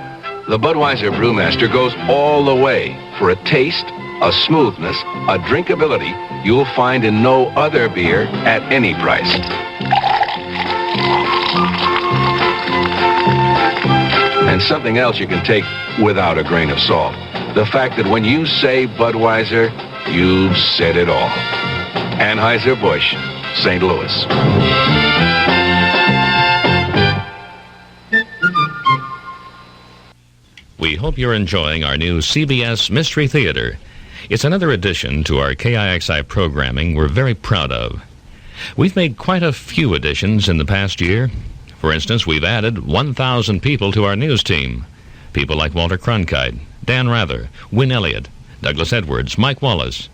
the Budweiser brewmaster goes all the way for a taste, a smoothness, a drinkability you'll find in no other beer at any price. And something else you can take without a grain of salt. The fact that when you say Budweiser, you've said it all. Anheuser-Busch, St. Louis. We hope you're enjoying our new CBS Mystery Theater. It's another addition to our KIXI programming we're very proud of. We've made quite a few additions in the past year. For instance, we've added 1,000 people to our news team. People like Walter Cronkite, Dan Rather, Wynn Elliott, Douglas Edwards, Mike Wallace.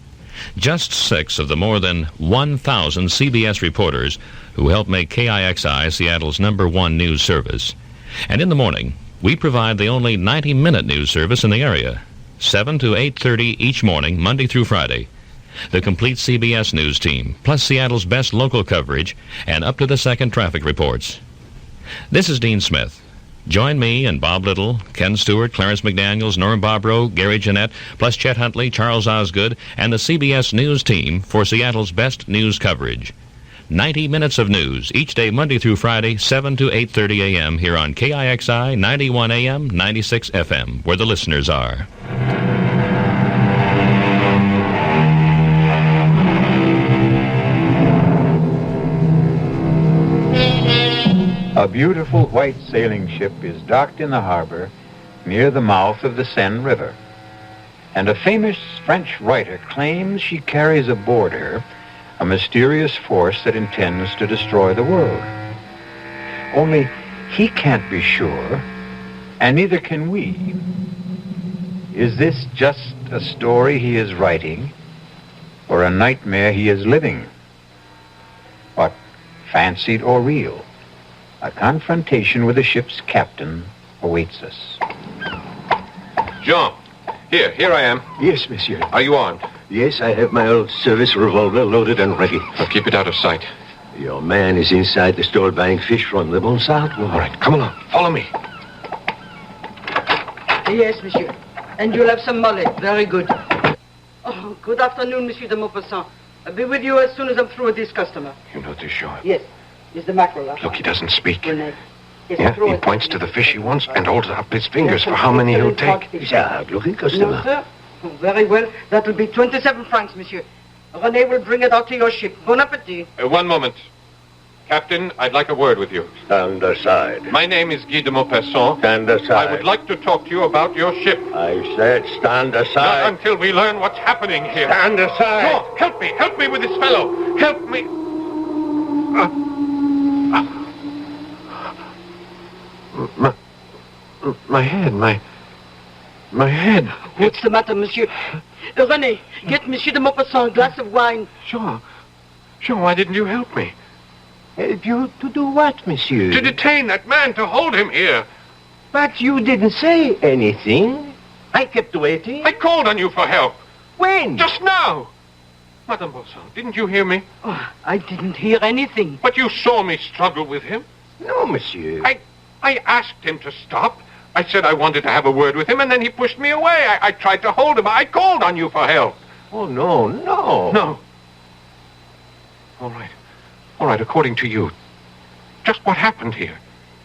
Just 6 of the more than 1,000 CBS reporters who help make KIXI Seattle's #1 news service. And in the morning, we provide the only 90-minute news service in the area, 7 to 8:30 each morning, Monday through Friday. The complete CBS news team, plus Seattle's best local coverage and up-to-the-second traffic reports. This is Dean Smith. Join me and Bob Little, Ken Stewart, Clarence McDaniels, Norm Bobrow, Gary Jeanette, plus Chet Huntley, Charles Osgood, and the CBS News team for Seattle's best news coverage. 90 minutes of news each day, Monday through Friday, 7 to 8:30 a.m. here on KIXI 91 AM, 96 FM, where the listeners are. A beautiful white sailing ship is docked in the harbor near the mouth of the Seine River. And a famous French writer claims she carries aboard her a mysterious force that intends to destroy the world. Only he can't be sure, and neither can we. Is this just a story he is writing, or a nightmare he is living? But fancied or real, a confrontation with the ship's captain awaits us. Jean, here I am. Yes, monsieur. Are you armed? Yes, I have my old service revolver loaded and ready. Well, keep it out of sight. Your man is inside the store buying fish from the Bonsard. All right, come along. Follow me. Yes, monsieur. And you'll have some mullet. Very good. Oh, good afternoon, Monsieur de Maupassant. I'll be with you as soon as I'm through with this customer. You know this, Jean? Yes. It's the mackerel, huh? Look, he doesn't speak. Yes, Yeah, he points to the fish he wants and holds up his fingers for how many he'll take. He's a hard-looking customer. No, sir. Oh, very well. That'll be 27 francs, monsieur. René will bring it out to your ship. Bon appetit. One moment. Captain, I'd like a word with you. Stand aside. My name is Guy de Maupassant. Stand aside. I would like to talk to you about your ship. I said stand aside. Not until we learn what's happening here. Stand aside. No, help me with this fellow. Help me. My head. What's the matter, monsieur? René, get Monsieur de Maupassant a glass of wine. Jean, why didn't you help me? Help you to do what, monsieur? To detain that man, to hold him here. But you didn't say anything. I kept waiting. I called on you for help. When? Just now. Madame Bonsard, didn't you hear me? Oh, I didn't hear anything. But you saw me struggle with him. No, monsieur. I asked him to stop. I said I wanted to have a word with him, and then he pushed me away. I tried to hold him. I called on you for help. Oh, no. No. All right, according to you, just what happened here?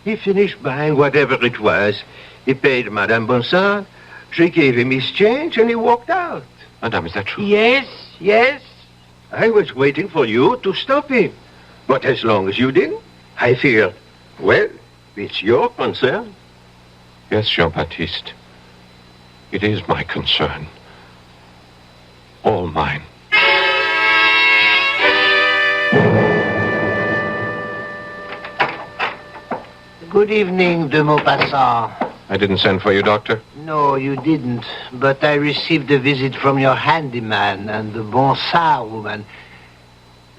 He finished buying whatever it was. He paid Madame Bonsard. She gave him his change, and he walked out. Madame, is that true? Yes. I was waiting for you to stop him. But as long as you didn't, I feared, well, it's your concern. Yes, Jean-Baptiste. It is my concern. All mine. Good evening, de Maupassant. I didn't send for you, Doctor. No, you didn't. But I received a visit from your handyman and the Bonsard woman.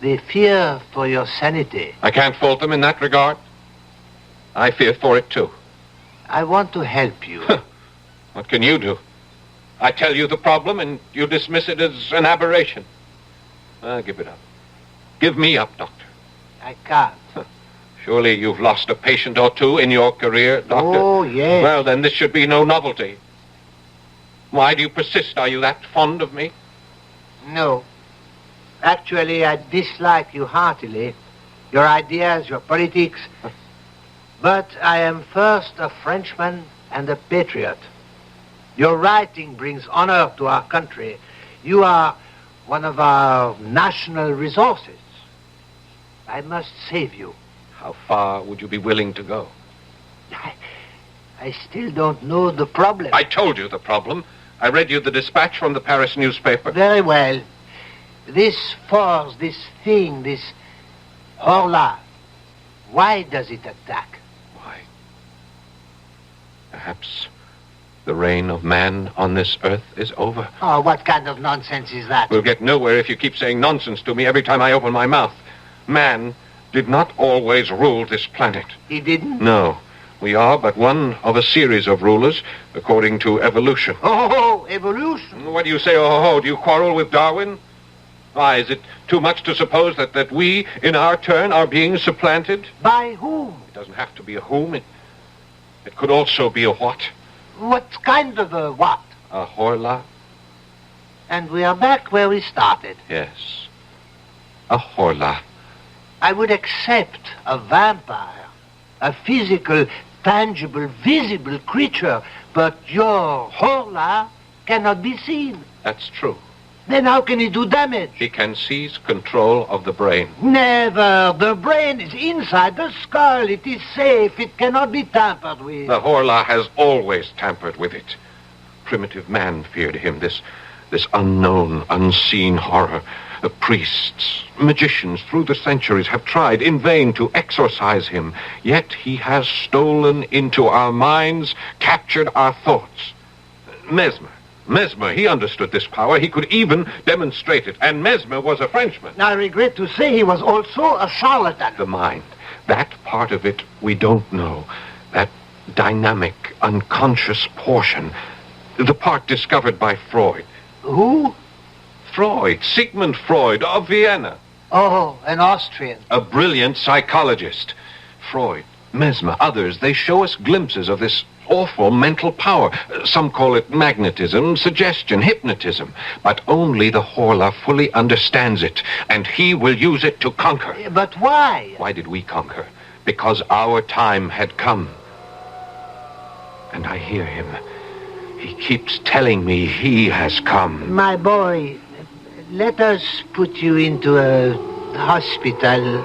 They fear for your sanity. I can't fault them in that regard. I fear for it, too. I want to help you. What can you do? I tell you the problem, and you dismiss it as an aberration. Give it up. Give me up, Doctor. I can't. Surely you've lost a patient or two in your career, Doctor? Oh, yes. Well, then this should be no novelty. Why do you persist? Are you that fond of me? No. Actually, I dislike you heartily. Your ideas, your politics. But I am first a Frenchman and a patriot. Your writing brings honor to our country. You are one of our national resources. I must save you. How far would you be willing to go? I still don't know the problem. I told you the problem. I read you the dispatch from the Paris newspaper. Very well. This force, this thing, this Horla, why does it attack? Why? Perhaps the reign of man on this earth is over. Oh, what kind of nonsense is that? We'll get nowhere if you keep saying nonsense to me every time I open my mouth. Man did not always rule this planet. He didn't? No. We are but one of a series of rulers, according to evolution. Oh, evolution? What do you say, oh, do you quarrel with Darwin? Why, is it too much to suppose that we, in our turn, are being supplanted? By whom? It doesn't have to be a whom. It could also be a what. What kind of a what? A Horla. And we are back where we started. Yes. A Horla. I would accept a vampire, a physical, tangible, visible creature, but your Horla cannot be seen. That's true. Then how can he do damage? He can seize control of the brain. Never. The brain is inside the skull. It is safe. It cannot be tampered with. The Horla has always tampered with it. Primitive man feared him, this unknown, unseen horror. The priests, magicians through the centuries have tried in vain to exorcise him. Yet he has stolen into our minds, captured our thoughts. Mesmer, he understood this power. He could even demonstrate it. And Mesmer was a Frenchman. I regret to say he was also a charlatan. The mind, that part of it we don't know. That dynamic, unconscious portion. The part discovered by Freud. Who? Freud, Sigmund Freud of Vienna. Oh, an Austrian. A brilliant psychologist. Freud, Mesmer, others, they show us glimpses of this awful mental power. Some call it magnetism, suggestion, hypnotism. But only the Horla fully understands it, and he will use it to conquer. But why? Why did we conquer? Because our time had come. And I hear him. He keeps telling me he has come. My boy, let us put you into a hospital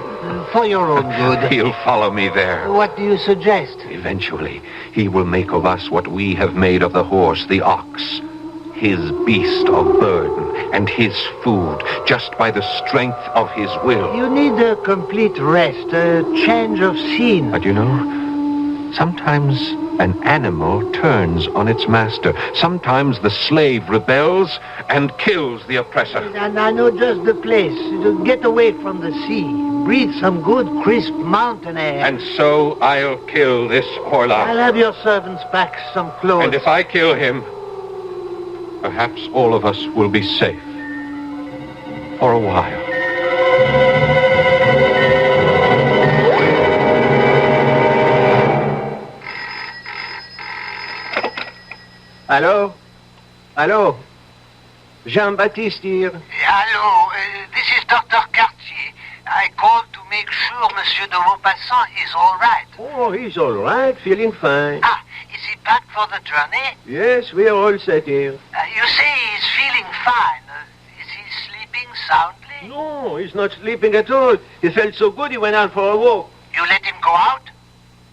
for your own good. He'll follow me there. What do you suggest? Eventually, he will make of us what we have made of the horse, the ox. His beast of burden and his food, just by the strength of his will. You need a complete rest, a change of scene. But you know, sometimes an animal turns on its master. Sometimes the slave rebels and kills the oppressor. And I know just the place. To get away from the sea. Breathe some good, crisp mountain air. And so I'll kill this Horla. I'll have your servants pack some clothes. And if I kill him, perhaps all of us will be safe. For a while. Hello? Hello? Jean-Baptiste here. Hello, this is Dr. Cartier. I called to make sure Monsieur de Maupassant is all right. Oh, he's all right, feeling fine. Ah, is he back for the journey? Yes, we are all set here. You say he's feeling fine. Is he sleeping soundly? No, he's not sleeping at all. He felt so good he went out for a walk. You let him go out?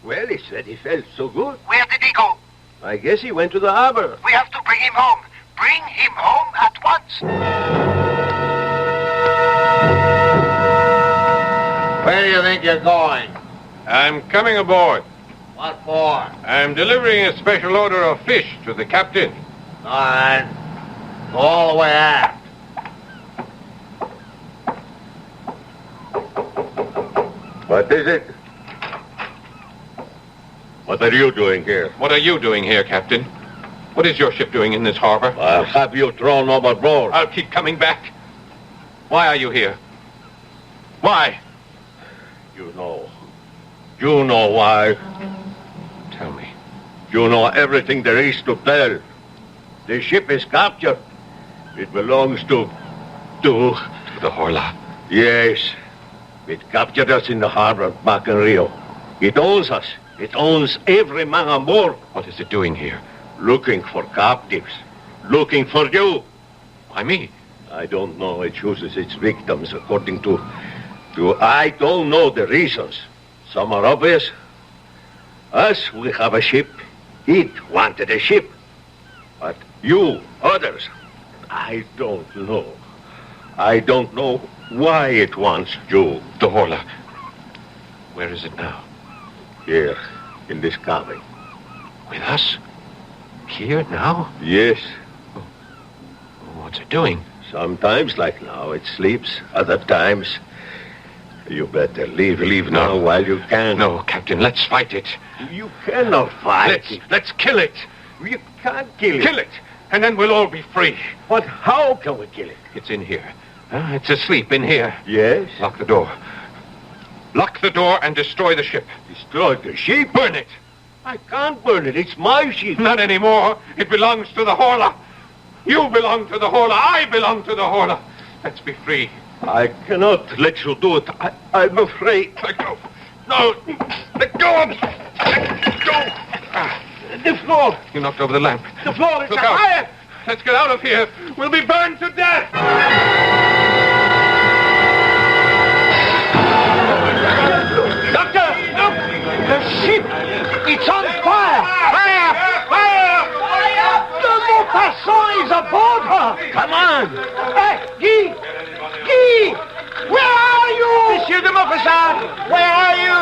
Well, he said he felt so good. Where did he go? I guess he went to the harbor. We have to bring him home. Bring him home at once. Where do you think you're going? I'm coming aboard. What for? I'm delivering a special order of fish to the captain. All right. Go all the way aft. What is it? What are you doing here? What are you doing here, Captain? What is your ship doing in this harbor? I'll have you thrown overboard. I'll keep coming back. Why are you here? Why? You know. You know why. Tell me. You know everything there is to tell. The ship is captured. It belongs to the Horla. Yes. It captured us in the harbor back in Rio. It owns us. It owns every man on board. What is it doing here? Looking for captives. Looking for you. Why me? I don't know. It chooses its victims according to... I don't know the reasons. Some are obvious. Us, we have a ship. It wanted a ship. But you, others, I don't know. I don't know why it wants you. The Horla. Where is it now? Here, in this cabin. With us? Here, now? Yes. What's it doing? Sometimes, like now, it sleeps. Other times... You better leave now while you can. No, Captain, let's fight it. You cannot fight it. Let's kill it. You can't kill it. Kill it, and then we'll all be free. But how can we kill it? It's in here. It's asleep in here. Yes? Lock the door. Lock the door and destroy the ship. Destroy the ship? Burn it. I can't burn it. It's my ship. Not anymore. It belongs to the Horla. You belong to the Horla. I belong to the Horla. Let's be free. I cannot let you do it. I'm afraid. Let go. No. Let go of me. Let go. The floor. You knocked over the lamp. The floor is Look out. fire. Let's get out of here. We'll be burned to death. Doctor, look. The ship. It's on fire. Fire. Fire. The Maupassant is aboard her. Come on. Hey, Guy. Guy! Where are you? Monsieur de Maupassant, where are you?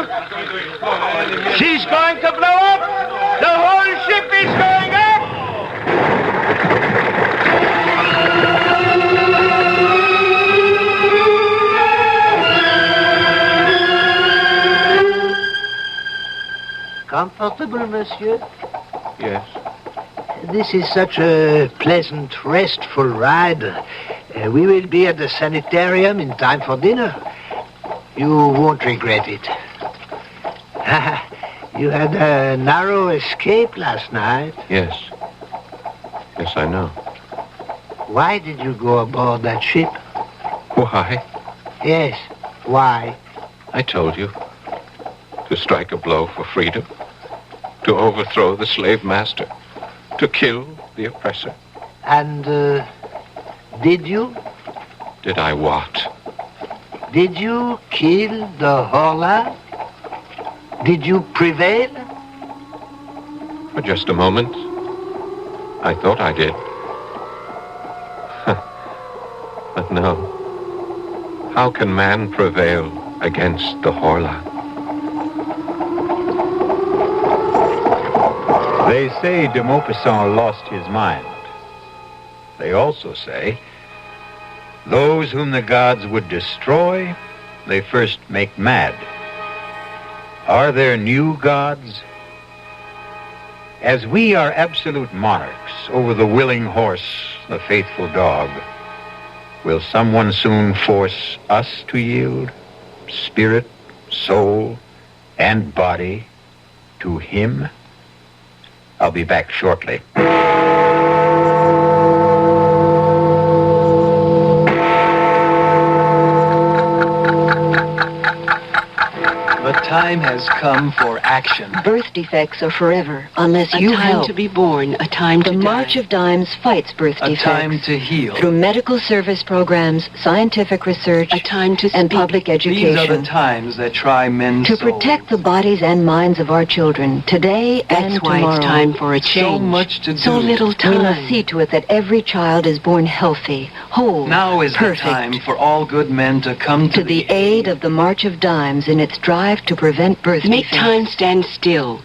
She's going to blow up. The whole ship is going up. Comfortable, monsieur? Yes. This is such a pleasant, restful ride. We will be at the sanitarium in time for dinner. You won't regret it. You had a narrow escape last night. Yes. Yes, I know. Why did you go aboard that ship? Why? Yes, why? I told you. To strike a blow for freedom. To overthrow the slave master. To kill the oppressor. And, did you? Did I what? Did you kill the Horla? Did you prevail? For just a moment. I thought I did. But no. How can man prevail against the Horla? They say de Maupassant lost his mind. They also say those whom the gods would destroy, they first make mad. Are there new gods? As we are absolute monarchs over the willing horse, the faithful dog, will someone soon force us to yield, spirit, soul, and body, to him? I'll be back shortly. The time has come for action. Birth defects are forever unless A you time help. to be born, a time to The die. March of Dimes fights birth A defects. time to heal. Through medical service programs, scientific research, A time to and speak. public These are the education. times that try men's To souls. protect the bodies and minds of our children, today and That's why tomorrow. it's time for a change. So much to do. So little time. We must see to it that every child is born healthy, whole, Now is perfect. the time for all good men to come To the aid of the March of Dimes in its drive to prevent birth Make defects. time stand still.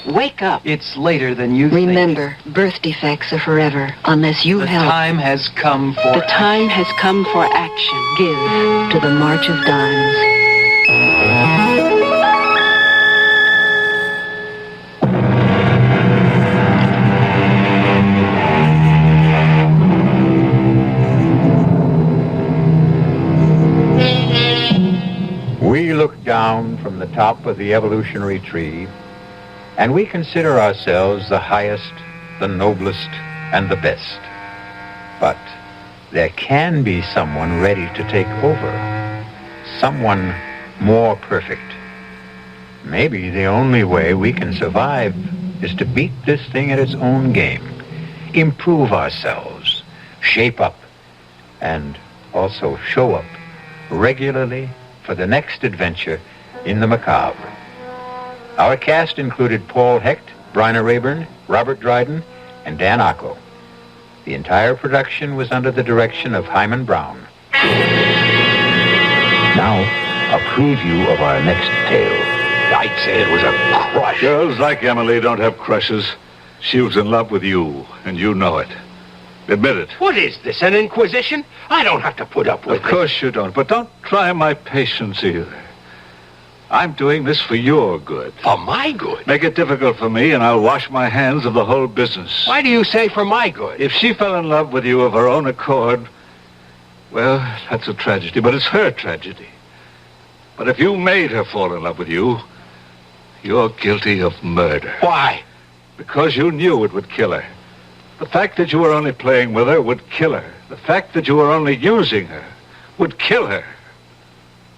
Wake up. It's later than you think. Remember, birth defects are forever unless you The help. time has come for The time has come for action. Give to the March of Dimes. We look down from the top of the evolutionary tree, and we consider ourselves the highest, the noblest, and the best. But there can be someone ready to take over, someone more perfect. Maybe the only way we can survive is to beat this thing at its own game, improve ourselves, shape up, and also show up regularly for the next adventure in the macabre. Our cast included Paul Hecht, Bryna Rayburn, Robert Dryden, and Dan Acco. The entire production was under the direction of Hyman Brown. Now, a preview of our next tale. I'd say it was a crush. Girls like Emily don't have crushes. She was in love with you, and you know it. Admit it. What is this, an inquisition? I don't have to put up with Of course you don't, but don't try my patience either. I'm doing this for your good. For my good? Make it difficult for me, and I'll wash my hands of the whole business. Why do you say for my good? If she fell in love with you of her own accord, well, that's a tragedy, but it's her tragedy. But if you made her fall in love with you, you're guilty of murder. Why? Because you knew it would kill her. The fact that you were only playing with her would kill her. The fact that you were only using her would kill her.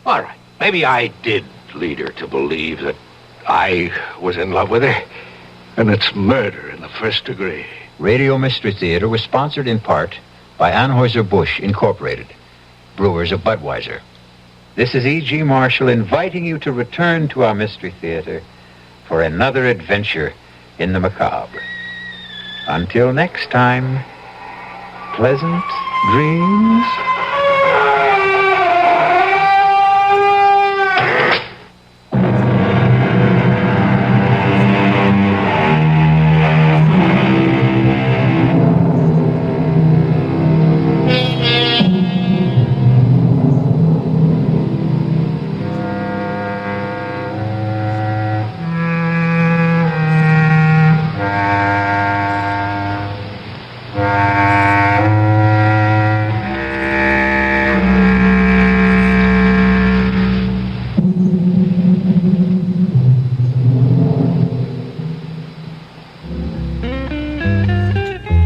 All right. Maybe I did lead her to believe that I was in love with her. And it's murder in the first degree. Radio Mystery Theater was sponsored in part by Anheuser-Busch Incorporated, brewers of Budweiser. This is E.G. Marshall inviting you to return to our Mystery Theater for another adventure in the macabre. Until next time, pleasant dreams.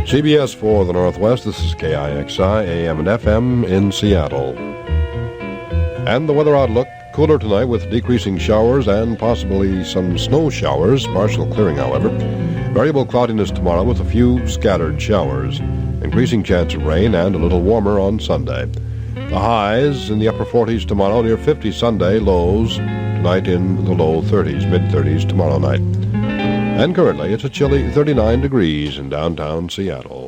CBS for the Northwest, this is KIXI, AM and FM in Seattle. And the weather outlook, cooler tonight with decreasing showers and possibly some snow showers, partial clearing however. Variable cloudiness tomorrow with a few scattered showers. Increasing chance of rain and a little warmer on Sunday. The highs in the upper 40s tomorrow, near 50 Sunday, lows tonight in the low 30s, mid-30s tomorrow night. And currently, it's a chilly 39 degrees in downtown Seattle.